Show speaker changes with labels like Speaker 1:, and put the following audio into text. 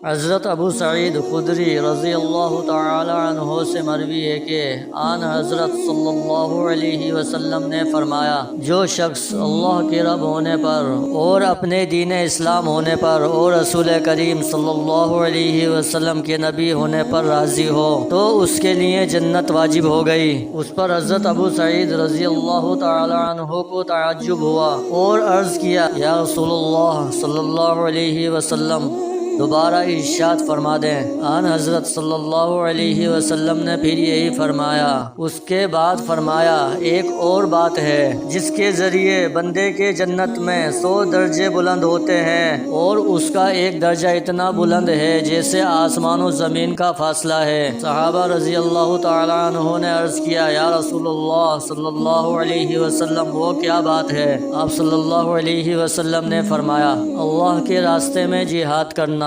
Speaker 1: حضرت ابو سعید خدری رضی اللہ تعالی عنہ سے مروی ہے کہ آن حضرت صلی اللہ علیہ وسلم نے فرمایا، جو شخص اللہ کے رب ہونے پر اور اپنے دین اسلام ہونے پر اور رسول کریم صلی اللہ علیہ وسلم کے نبی ہونے پر راضی ہو تو اس کے لیے جنت واجب ہو گئی۔ اس پر حضرت ابو سعید رضی اللہ تعالی عنہ کو تعجب ہوا اور عرض کیا، یا رسول اللہ صلی اللہ علیہ وسلم دوبارہ ارشاد فرما دیں۔ آن حضرت صلی اللہ علیہ وسلم نے پھر یہی فرمایا۔ اس کے بعد فرمایا، ایک اور بات ہے جس کے ذریعے بندے کے جنت میں 100 درجے بلند ہوتے ہیں، اور اس کا ایک درجہ اتنا بلند ہے جیسے آسمان و زمین کا فاصلہ ہے۔ صحابہ رضی اللہ تعالی عنہ نے عرض کیا، یا رسول اللہ صلی اللہ علیہ وسلم وہ کیا بات ہے؟ آپ صلی اللہ علیہ وسلم نے فرمایا، اللہ کے راستے میں جہاد کرنا۔